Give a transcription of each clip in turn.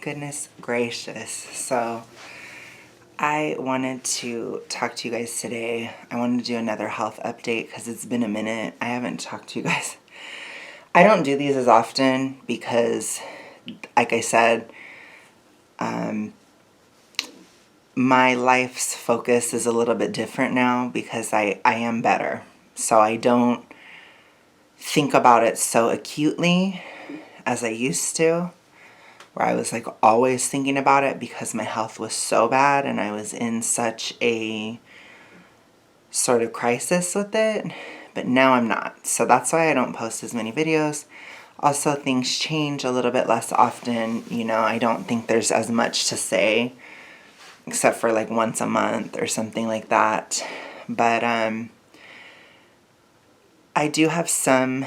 Goodness gracious. So I wanted to talk to you guys today. I wanted to do another health update because it's been a minute. I haven't talked to you guys. I don't do these as often because, like I said, my life's focus is a little bit different now because I am better. So I don't think about it so acutely as I used to, where I was like always thinking about it because my health was so bad and I was in such a sort of crisis with it. But now I'm not. So that's why I don't post as many videos. Also, things change a little bit less often. You know, I don't think there's as much to say except for like once a month or something like that. But I do have some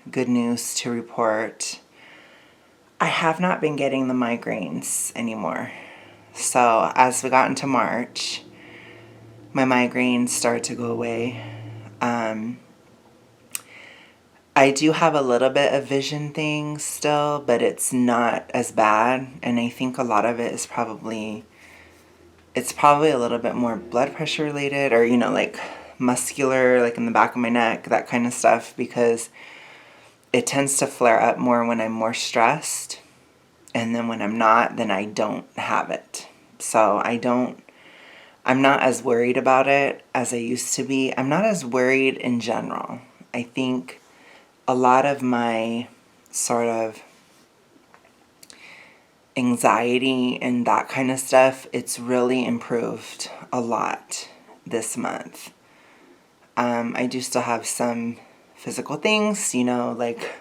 good news to report. I have not been getting the migraines anymore. So as we got into March, my migraines started to go away. I do have a little bit of vision things still, but it's not as bad. And I think a lot of it is it's probably a little bit more blood pressure related or, like muscular, like in the back of my neck, that kind of stuff, because it tends to flare up more when I'm more stressed. And then when I'm not, then I don't have it. So I'm not as worried about it as I used to be. I'm not as worried in general. I think a lot of my sort of anxiety and that kind of stuff, it's really improved a lot this month. I do still have some physical things, like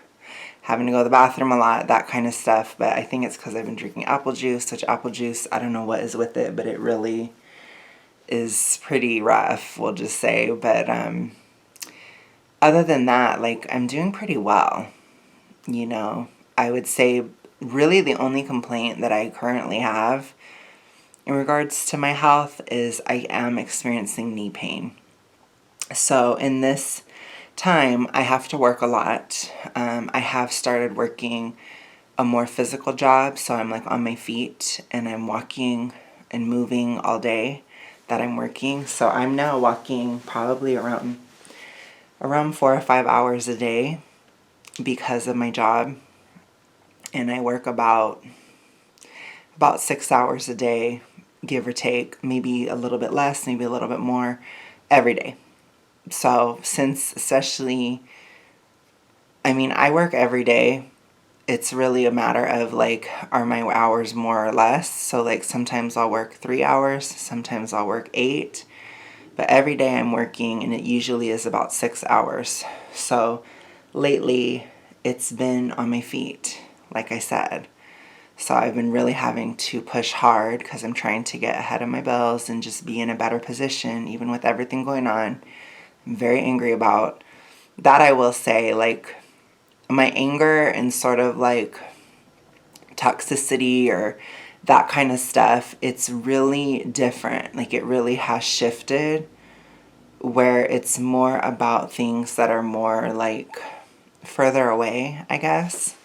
having to go to the bathroom a lot, that kind of stuff. But I think it's because I've been drinking apple juice, which apple juice, I don't know what is with it, but it really is pretty rough, we'll just say. But other than that, like, I'm doing pretty well. I would say really the only complaint that I currently have in regards to my health is I am experiencing knee pain. So in this time, I have to work a lot. I have started working a more physical job, so I'm like on my feet and I'm walking and moving all day that I'm working. So I'm now walking probably around 4 or 5 hours a day because of my job, and I work about 6 hours a day, give or take, maybe a little bit less, maybe a little bit more, every day. So since especially, I work every day. It's really a matter of like, are my hours more or less? So like sometimes I'll work 3 hours, sometimes I'll work 8, but every day I'm working and it usually is about 6 hours. So lately it's been on my feet, like I said. So I've been really having to push hard because I'm trying to get ahead of my bills and just be in a better position, even with everything going on. I'm very angry about that. I will say, like, my anger and sort of like toxicity or that kind of stuff, it's really different. Like, it really has shifted where it's more about things that are more like further away, I guess.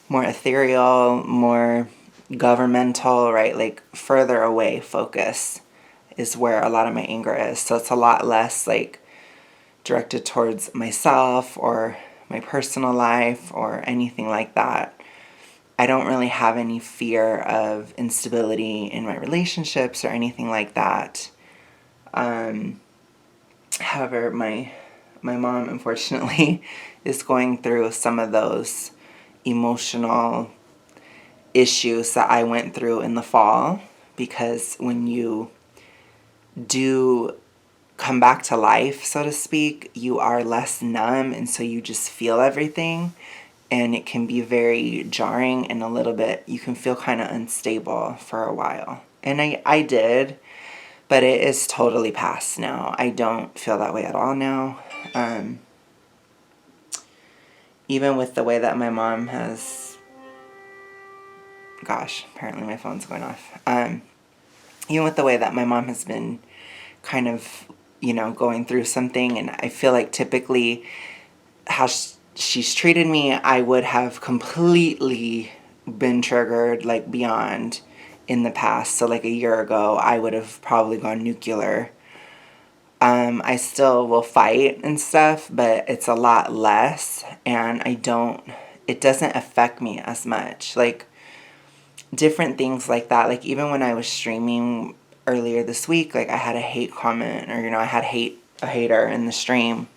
More ethereal, more governmental, right? Like further away focus is where a lot of my anger is. So it's a lot less like directed towards myself or my personal life or anything like that. I don't really have any fear of instability in my relationships or anything like that. However, my mom, unfortunately, is going through some of those emotional issues that I went through in the fall, because when you do come back to life, so to speak, you are less numb, and so you just feel everything, and it can be very jarring and a little bit, you can feel kind of unstable for a while. And I did, but it is totally past now. I don't feel that way at all now. Even with the way that my mom has... Gosh, apparently my phone's going off. Even with the way that my mom has been kind of, going through something, and I feel like typically how she's treated me, I would have completely been triggered like beyond in the past. So like a year ago, I would have probably gone nuclear. I still will fight and stuff, but it's a lot less, and it doesn't affect me as much. Like, different things like that. Like, even when I was streaming earlier this week, like, I had a hate comment, or, I had a hater in the stream,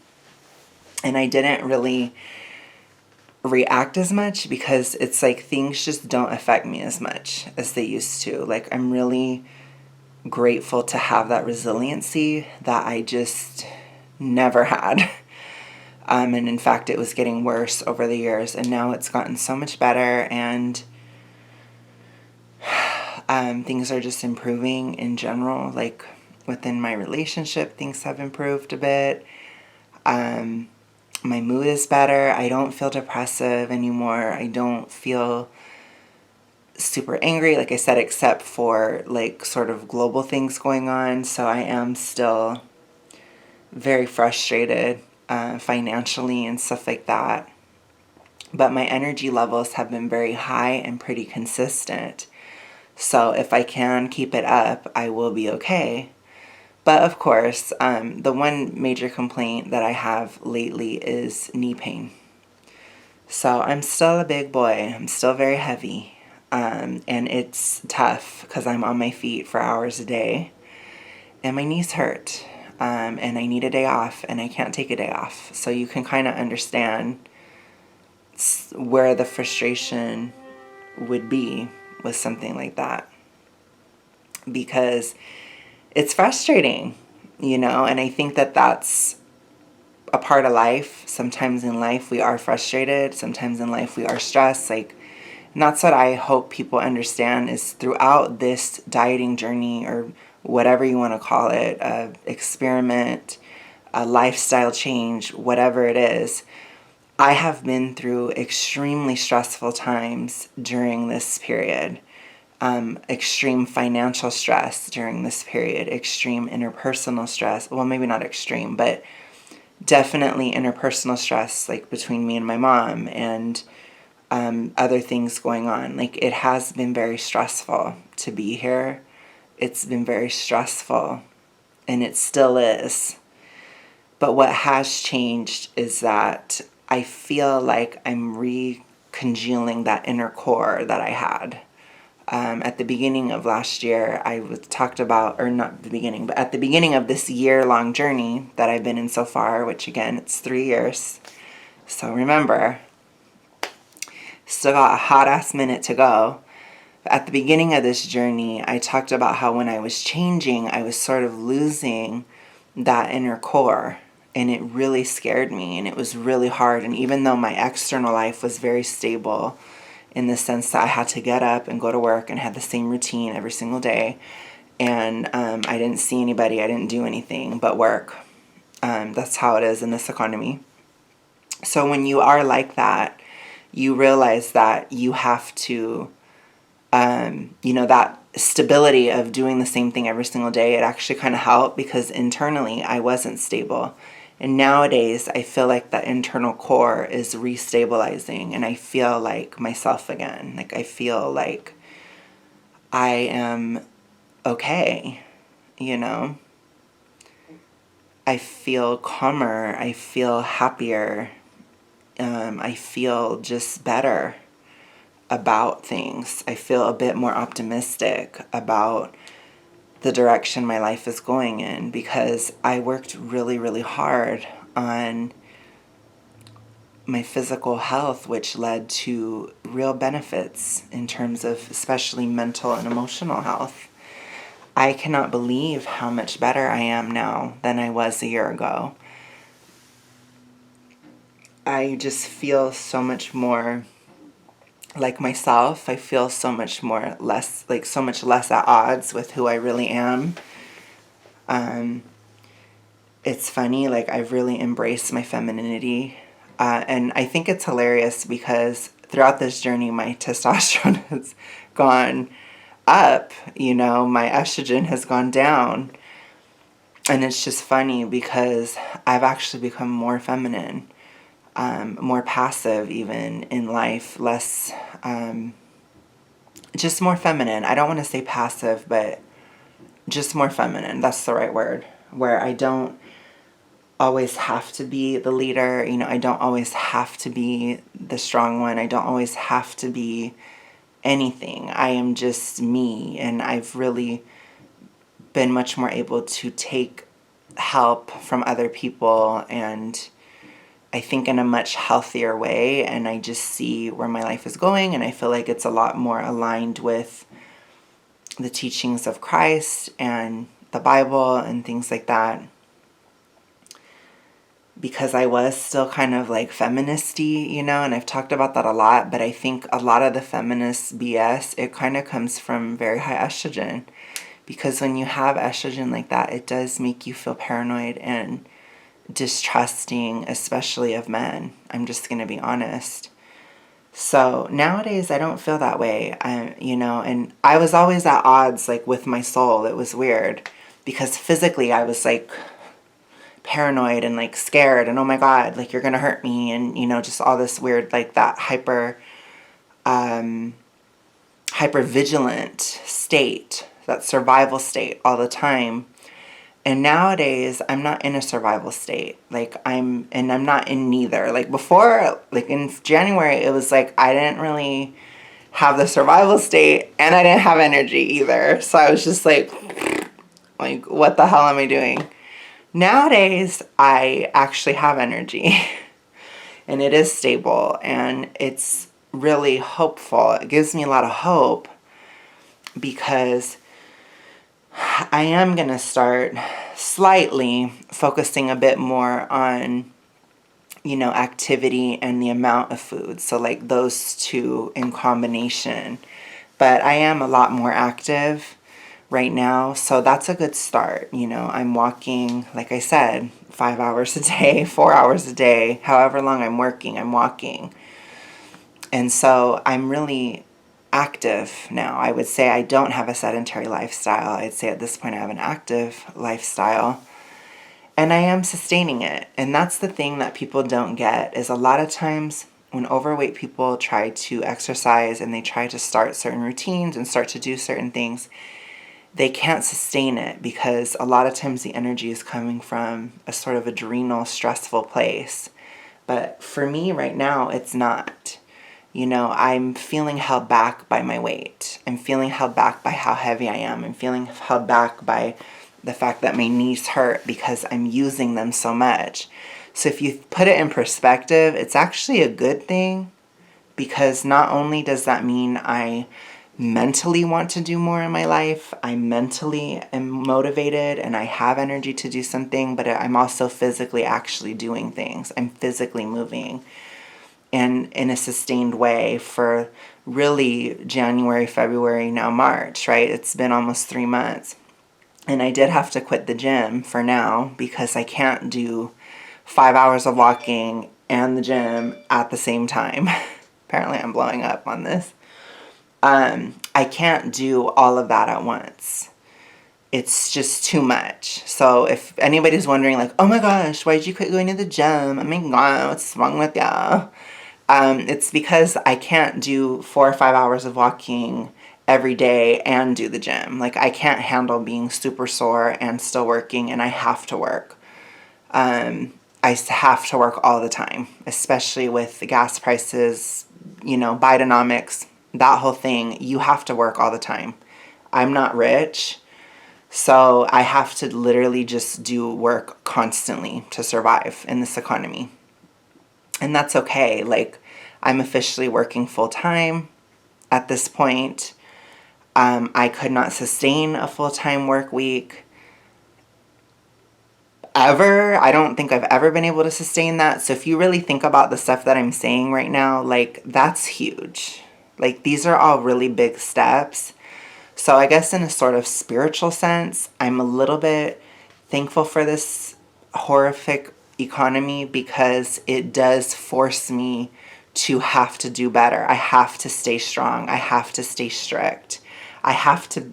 and I didn't really react as much because it's like things just don't affect me as much as they used to. Like, I'm really grateful to have that resiliency that I just never had. And in fact, it was getting worse over the years, and now it's gotten so much better, and things are just improving in general. Like, within my relationship, things have improved a bit. My mood is better. I don't feel depressive anymore. I don't feel super angry, like I said, except for like sort of global things going on. So I am still very frustrated financially and stuff like that. But my energy levels have been very high and pretty consistent. So if I can keep it up, I will be okay. But of course, the one major complaint that I have lately is knee pain. So I'm still a big boy. I'm still very heavy. And it's tough because I'm on my feet for hours a day. And my knees hurt. And I need a day off, and I can't take a day off. So you can kind of understand where the frustration would be with something like that. Because it's frustrating, and I think that that's a part of life. Sometimes in life we are frustrated. Sometimes in life we are stressed. Like, and that's what I hope people understand is throughout this dieting journey, or whatever you want to call it, experiment, a lifestyle change, whatever it is, I have been through extremely stressful times during this period. Extreme financial stress during this period, extreme interpersonal stress. Well, maybe not extreme, but definitely interpersonal stress, like between me and my mom, and other things going on. Like, it has been very stressful to be here. It's been very stressful, and it still is. But what has changed is that I feel like I'm recongealing that inner core that I had. At the beginning of last year, talked about, or not the beginning, but at the beginning of this year-long journey that I've been in so far, which again, it's 3 years. So remember, still got a hot-ass minute to go. At the beginning of this journey, I talked about how when I was changing, I was sort of losing that inner core, and it really scared me, and it was really hard. And even though my external life was very stable, in the sense that I had to get up and go to work and had the same routine every single day, and I didn't see anybody, I didn't do anything but work. That's how it is in this economy. So when you are like that, you realize that you have to, that stability of doing the same thing every single day, it actually kind of helped because internally I wasn't stable. And nowadays I feel like the internal core is restabilizing, and I feel like myself again. Like, I feel like I am okay, I feel calmer, I feel happier, I feel just better about things. I feel a bit more optimistic about the direction my life is going in, because I worked really, really hard on my physical health, which led to real benefits in terms of especially mental and emotional health. I cannot believe how much better I am now than I was a year ago. I just feel so much more like myself. I feel so much less at odds with who I really am. It's funny, like, I've really embraced my femininity. And I think it's hilarious because throughout this journey, my testosterone has gone up, my estrogen has gone down. And it's just funny because I've actually become more feminine, more passive even in life, less just more feminine. I don't want to say passive, but just more feminine. That's the right word. Where I don't always have to be the leader. I don't always have to be the strong one. I don't always have to be anything. I am just me. And I've really been much more able to take help from other people, and I think in a much healthier way. And I just see where my life is going, and I feel like it's a lot more aligned with the teachings of Christ and the Bible and things like that, because I was still kind of like feministy, and I've talked about that a lot, but I think a lot of the feminist BS, it kind of comes from very high estrogen, because when you have estrogen like that, it does make you feel paranoid and distrusting, especially of men. I'm just going to be honest. So nowadays I don't feel that way. And I was always at odds like with my soul. It was weird because physically I was like paranoid and like scared and oh my God, like you're going to hurt me. And, just all this weird, like that hyper vigilant state, that survival state all the time. And nowadays, I'm not in a survival state. I'm not in neither. Like before, like in January, it was like I didn't really have the survival state and I didn't have energy either. So I was just like, what the hell am I doing? Nowadays, I actually have energy and it is stable and it's really hopeful. It gives me a lot of hope because I am going to start slightly focusing a bit more on, activity and the amount of food. So like those two in combination. But I am a lot more active right now. So that's a good start. I'm walking, like I said, 5 hours a day, 4 hours a day, however long I'm working, I'm walking. And so I'm really active now. I would say I don't have a sedentary lifestyle. I'd say at this point I have an active lifestyle. And I am sustaining it. And that's the thing that people don't get is a lot of times when overweight people try to exercise and they try to start certain routines and start to do certain things, they can't sustain it because a lot of times the energy is coming from a sort of adrenal, stressful place. But for me right now, it's not. I'm feeling held back by my weight. I'm feeling held back by how heavy I am. I'm feeling held back by the fact that my knees hurt because I'm using them so much. So if you put it in perspective, it's actually a good thing because not only does that mean I mentally want to do more in my life, I mentally am motivated and I have energy to do something, but I'm also physically actually doing things. I'm physically moving. And in a sustained way for really January, February, now March, right? It's been almost 3 months. And I did have to quit the gym for now because I can't do 5 hours of walking and the gym at the same time. Apparently I'm blowing up on this. I can't do all of that at once. It's just too much. So if anybody's wondering like, oh my gosh, why did you quit going to the gym? Oh my God, what's wrong with ya? It's because I can't do 4 or 5 hours of walking every day and do the gym. Like I can't handle being super sore and still working, and I have to work. I have to work all the time, especially with the gas prices, Bidenomics, that whole thing. You have to work all the time. I'm not rich, so I have to literally just do work constantly to survive in this economy. And that's okay. Like, I'm officially working full time at this point. I could not sustain a full-time work week ever. I don't think I've ever been able to sustain that. So if you really think about the stuff that I'm saying right now, like, that's huge. Like, these are all really big steps. So I guess in a sort of spiritual sense, I'm a little bit thankful for this horrific economy because it does force me to have to do better. I have to stay strong. I have to stay strict. I have to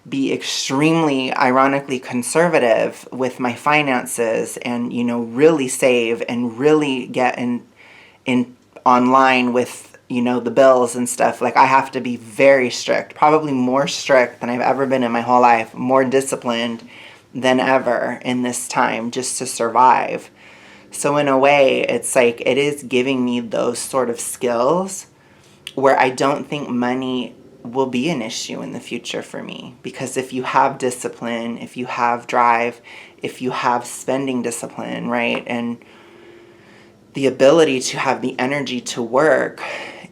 be extremely, ironically, conservative with my finances and, really save and really get in online with the bills and stuff. Like, I have to be very strict, probably more strict than I've ever been in my whole life, more disciplined than ever in this time just to survive. So in a way, it's like it is giving me those sort of skills where I don't think money will be an issue in the future for me. Because if you have discipline, if you have drive, if you have spending discipline, right, and the ability to have the energy to work,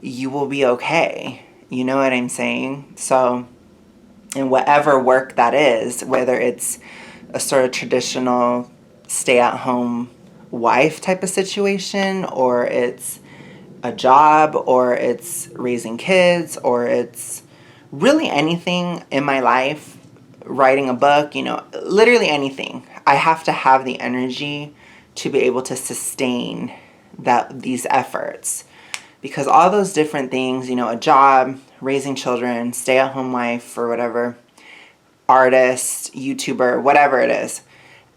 you will be okay. You know what I'm saying? So, in whatever work that is, whether it's a sort of traditional stay-at-home wife type of situation, or it's a job, or it's raising kids, or it's really anything in my life, writing a book, literally anything. I have to have the energy to be able to sustain these efforts. Because all those different things, a job, raising children, stay-at-home wife, or whatever, artist, YouTuber, whatever it is,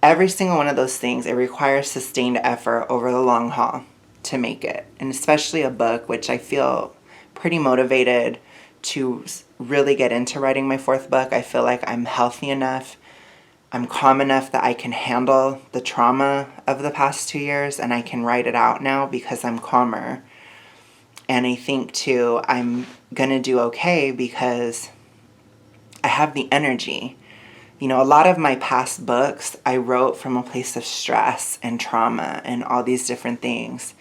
every single one of those things, it requires sustained effort over the long haul to make it. And especially a book, which I feel pretty motivated to really get into writing my fourth book. I feel like I'm healthy enough, I'm calm enough that I can handle the trauma of the past 2 years, and I can write it out now because I'm calmer. And I think, too, I'm going to do okay because I have the energy. A lot of my past books, I wrote from a place of stress and trauma and all these different things.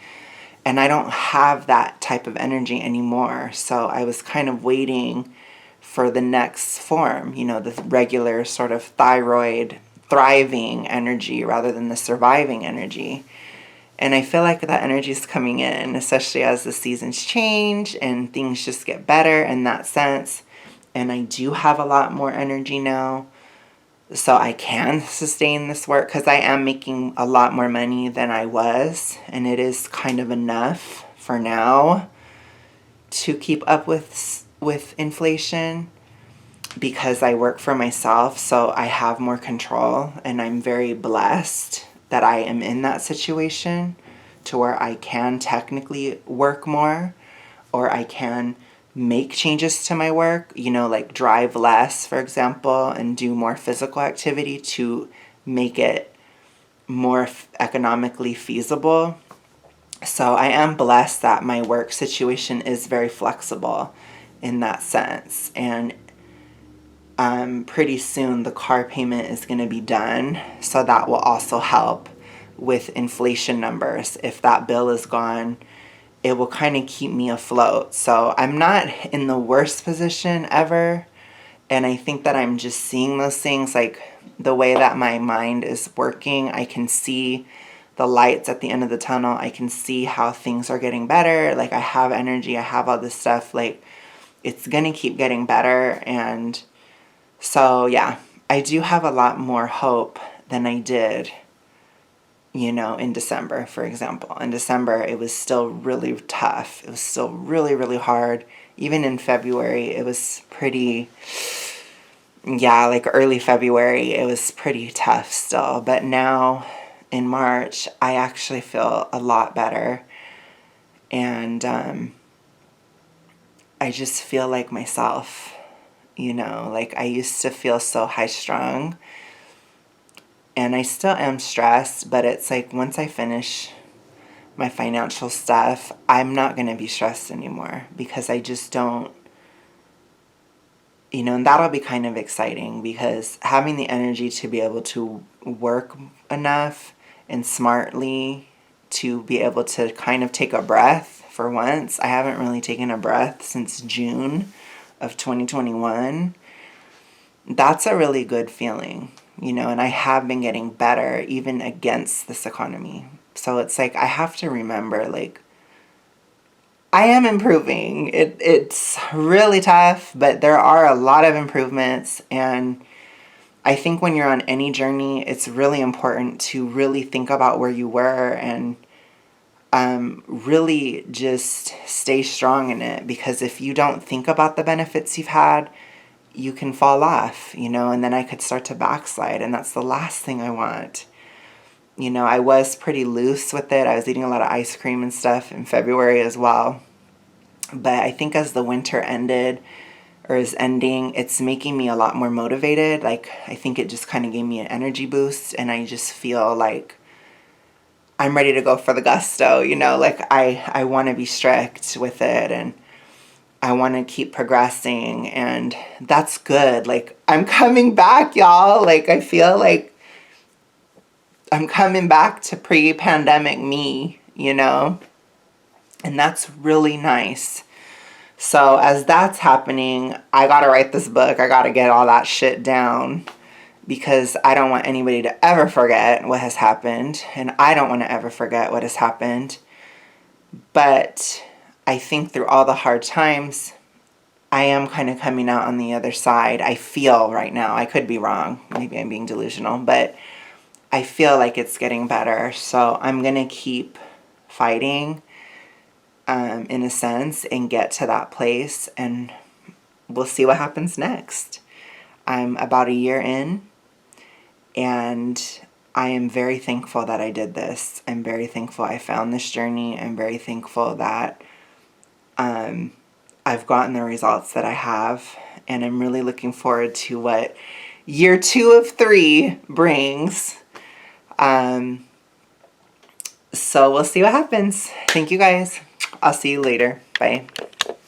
And I don't have that type of energy anymore. So I was kind of waiting for the next form, the regular sort of thyroid thriving energy rather than the surviving energy. And I feel like that energy is coming in, especially as the seasons change and things just get better in that sense. And I do have a lot more energy now, so I can sustain this work because I am making a lot more money than I was. And it is kind of enough for now to keep up with inflation because I work for myself, so I have more control, and I'm very blessed that I am in that situation to where I can technically work more, or I can make changes to my work, like drive less, for example, and do more physical activity to make it more economically feasible. So I am blessed that my work situation is very flexible in that sense. And pretty soon the car payment is going to be done, so that will also help with inflation numbers. If that bill is gone, it will kind of keep me afloat. So I'm not in the worst position ever, and I think that I'm just seeing those things, like the way that my mind is working. I can see the lights at the end of the tunnel. I can see how things are getting better. Like, I have energy, I have all this stuff. Like, it's going to keep getting better. And so, yeah, I do have a lot more hope than I did, in December, for example. In December, it was still really tough. It was still really, really hard. Even in February, it was pretty, like early February, it was pretty tough still. But now, in March, I actually feel a lot better. And I just feel like myself. Like I used to feel so high-strung, and I still am stressed, but it's like once I finish my financial stuff, I'm not going to be stressed anymore because I just don't, and that'll be kind of exciting because having the energy to be able to work enough and smartly to be able to kind of take a breath for once. I haven't really taken a breath since June of 2021, that's a really good feeling, and I have been getting better even against this economy. So it's like I have to remember, like, I am improving. It's really tough, but there are a lot of improvements, and I think when you're on any journey, it's really important to really think about where you were and really just stay strong in it, because if you don't think about the benefits you've had, you can fall off, and then I could start to backslide, and that's the last thing I want. I was pretty loose with it. I was eating a lot of ice cream and stuff in February as well. But I think as the winter ended or is ending, it's making me a lot more motivated. Like, I think it just kind of gave me an energy boost, and I just feel like I'm ready to go for the gusto, you know? Like, I want to be strict with it, and I want to keep progressing, and that's good. Like, I'm coming back, y'all. Like, I feel like I'm coming back to pre-pandemic me, you know? And that's really nice. So as that's happening, I gotta write this book. I gotta get all that shit down because I don't want anybody to ever forget what has happened, and I don't want to ever forget what has happened. But I think through all the hard times, I am kind of coming out on the other side. I feel right now. I could be wrong. Maybe I'm being delusional, but I feel like it's getting better. So I'm going to keep fighting, in a sense, and get to that place, and we'll see what happens next. I'm about a year in, and I am very thankful that I did this. I'm very thankful I found this journey. I'm very thankful that I've gotten the results that I have, and I'm really looking forward to what year 2 of 3 brings. So we'll see what happens. Thank you guys. I'll see you later. Bye.